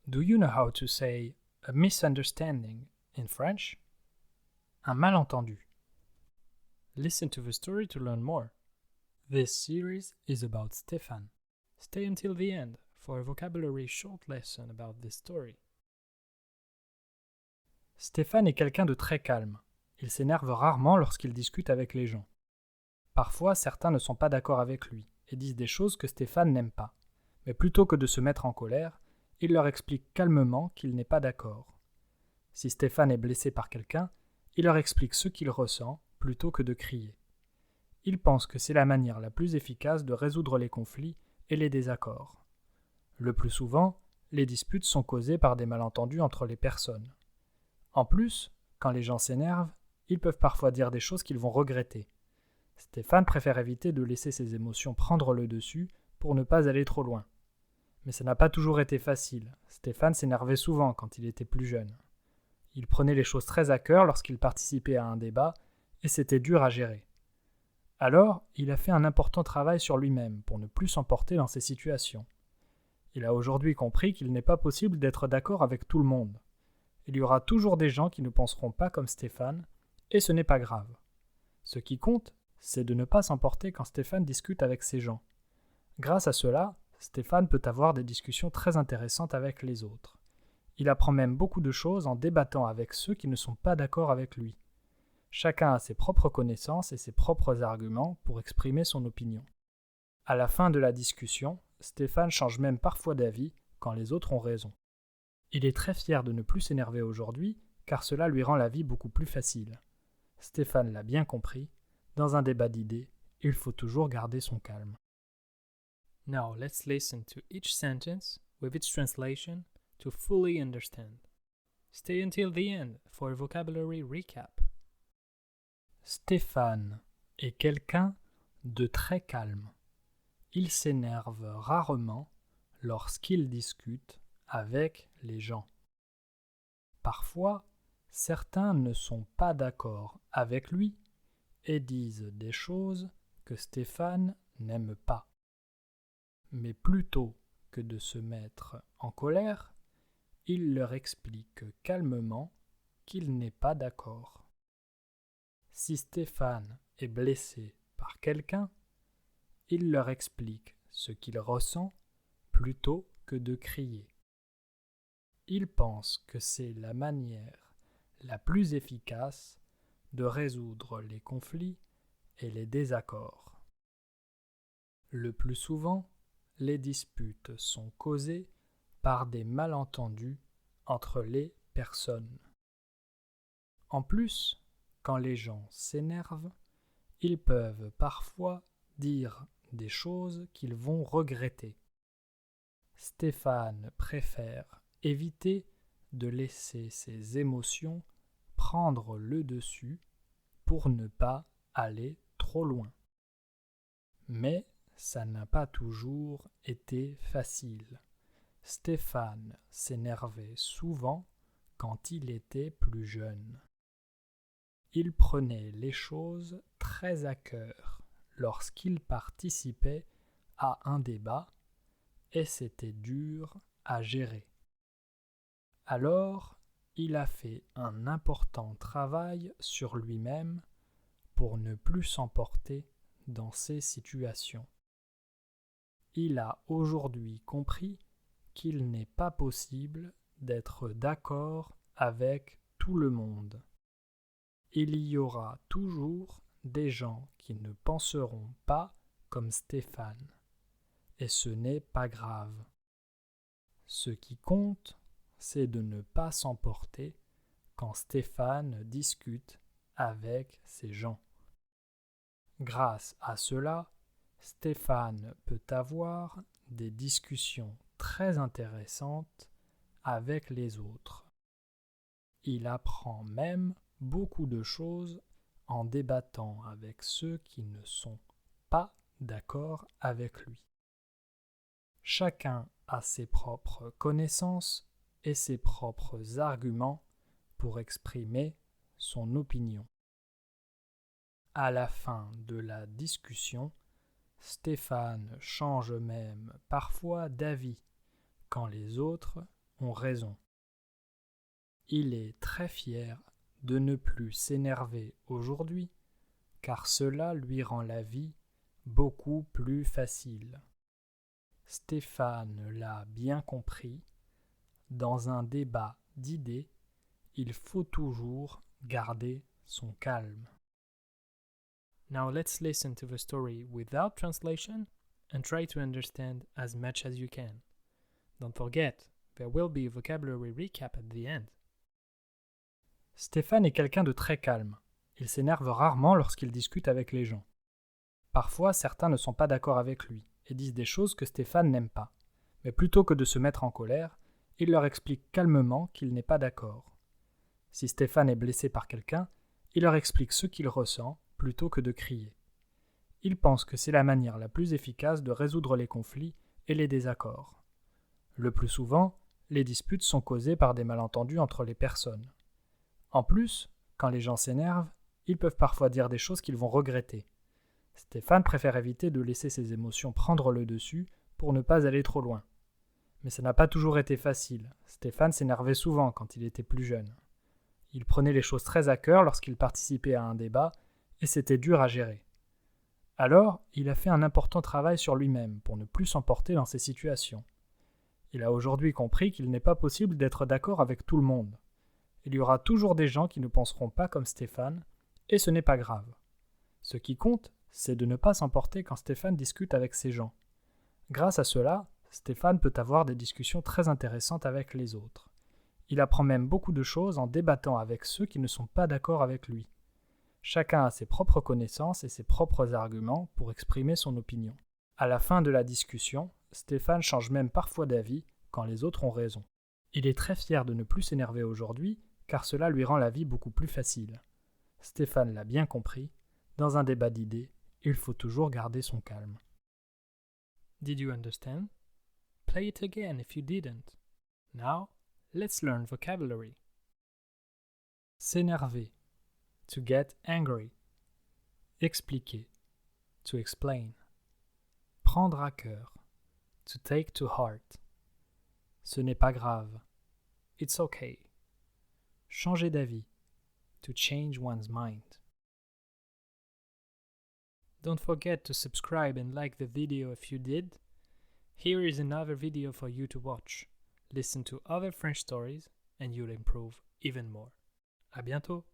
Do you know how to say a misunderstanding in French? Un malentendu. Listen to the story to learn more. This series is about Stéphane. Stay until the end for a vocabulary short lesson about this story. Stéphane est quelqu'un de très calme. Il s'énerve rarement lorsqu'il discute avec les gens. Parfois, certains ne sont pas d'accord avec lui et disent des choses que Stéphane n'aime pas. Mais plutôt que de se mettre en colère, il leur explique calmement qu'il n'est pas d'accord. Si Stéphane est blessé par quelqu'un, il leur explique ce qu'il ressent plutôt que de crier. Il pense que c'est la manière la plus efficace de résoudre les conflits et les désaccords. Le plus souvent, les disputes sont causées par des malentendus entre les personnes. En plus, quand les gens s'énervent, ils peuvent parfois dire des choses qu'ils vont regretter. Stéphane préfère éviter de laisser ses émotions prendre le dessus pour ne pas aller trop loin. Mais ça n'a pas toujours été facile. Stéphane s'énervait souvent quand il était plus jeune. Il prenait les choses très à cœur lorsqu'il participait à un débat, et c'était dur à gérer. Alors, il a fait un important travail sur lui-même pour ne plus s'emporter dans ces situations. Il a aujourd'hui compris qu'il n'est pas possible d'être d'accord avec tout le monde. Il y aura toujours des gens qui ne penseront pas comme Stéphane, et ce n'est pas grave. Ce qui compte, c'est de ne pas s'emporter quand Stéphane discute avec ces gens. Grâce à cela, Stéphane peut avoir des discussions très intéressantes avec les autres. Il apprend même beaucoup de choses en débattant avec ceux qui ne sont pas d'accord avec lui. Chacun a ses propres connaissances et ses propres arguments pour exprimer son opinion. À la fin de la discussion, Stéphane change même parfois d'avis quand les autres ont raison. Il est très fier de ne plus s'énerver aujourd'hui car cela lui rend la vie beaucoup plus facile. Stéphane l'a bien compris, dans un débat d'idées, il faut toujours garder son calme. Now let's listen to each sentence with its translation to fully understand. Stay until the end for a vocabulary recap. Stéphane est quelqu'un de très calme. Il s'énerve rarement lorsqu'il discute avec les gens. Parfois, certains ne sont pas d'accord avec lui et disent des choses que Stéphane n'aime pas. Mais plutôt que de se mettre en colère, il leur explique calmement qu'il n'est pas d'accord. Si Stéphane est blessé par quelqu'un, il leur explique ce qu'il ressent plutôt que de crier. Il pense que c'est la manière la plus efficace de résoudre les conflits et les désaccords. Le plus souvent, les disputes sont causées par des malentendus entre les personnes. En plus, quand les gens s'énervent, ils peuvent parfois dire des choses qu'ils vont regretter. Stéphane préfère éviter de laisser ses émotions prendre le dessus pour ne pas aller trop loin. Mais ça n'a pas toujours été facile. Stéphane s'énervait souvent quand il était plus jeune. Il prenait les choses très à cœur lorsqu'il participait à un débat et c'était dur à gérer. Alors, il a fait un important travail sur lui-même pour ne plus s'emporter dans ces situations. Il a aujourd'hui compris qu'il n'est pas possible d'être d'accord avec tout le monde. Il y aura toujours des gens qui ne penseront pas comme Stéphane, et ce n'est pas grave. Ce qui compte, c'est de ne pas s'emporter quand Stéphane discute avec ces gens. Grâce à cela, Stéphane peut avoir des discussions très intéressantes avec les autres. Il apprend même beaucoup de choses en débattant avec ceux qui ne sont pas d'accord avec lui. Chacun a ses propres connaissances et ses propres arguments pour exprimer son opinion. À la fin de la discussion, Stéphane change même parfois d'avis quand les autres ont raison. Il est très fier de ne plus s'énerver aujourd'hui, car cela lui rend la vie beaucoup plus facile. Stéphane l'a bien compris. Dans un débat d'idées, il faut toujours garder son calme. Now let's listen to the story without translation and try to understand as much as you can. Don't forget, there will be a vocabulary recap at the end. Stéphane est quelqu'un de très calme. Il s'énerve rarement lorsqu'il discute avec les gens. Parfois, certains ne sont pas d'accord avec lui et disent des choses que Stéphane n'aime pas. Mais plutôt que de se mettre en colère, il leur explique calmement qu'il n'est pas d'accord. Si Stéphane est blessé par quelqu'un, il leur explique ce qu'il ressent plutôt que de crier. Il pense que c'est la manière la plus efficace de résoudre les conflits et les désaccords. Le plus souvent, les disputes sont causées par des malentendus entre les personnes. En plus, quand les gens s'énervent, ils peuvent parfois dire des choses qu'ils vont regretter. Stéphane préfère éviter de laisser ses émotions prendre le dessus pour ne pas aller trop loin. Mais ça n'a pas toujours été facile. Stéphane s'énervait souvent quand il était plus jeune. Il prenait les choses très à cœur lorsqu'il participait à un débat et c'était dur à gérer. Alors, il a fait un important travail sur lui-même pour ne plus s'emporter dans ces situations. Il a aujourd'hui compris qu'il n'est pas possible d'être d'accord avec tout le monde. Il y aura toujours des gens qui ne penseront pas comme Stéphane, et ce n'est pas grave. Ce qui compte, c'est de ne pas s'emporter quand Stéphane discute avec ces gens. Grâce à cela, Stéphane peut avoir des discussions très intéressantes avec les autres. Il apprend même beaucoup de choses en débattant avec ceux qui ne sont pas d'accord avec lui. Chacun a ses propres connaissances et ses propres arguments pour exprimer son opinion. À la fin de la discussion, Stéphane change même parfois d'avis quand les autres ont raison. Il est très fier de ne plus s'énerver aujourd'hui, car cela lui rend la vie beaucoup plus facile. Stéphane l'a bien compris, dans un débat d'idées, il faut toujours garder son calme. Did you understand? Play it again if you didn't. Now, let's learn vocabulary. S'énerver. To get angry. Expliquer. To explain. Prendre à cœur. To take to heart. Ce n'est pas grave. It's okay. Changer d'avis. To change one's mind. Don't forget to subscribe and like the video if you did. Here is another video for you to watch. Listen to other French stories and you'll improve even more. À bientôt!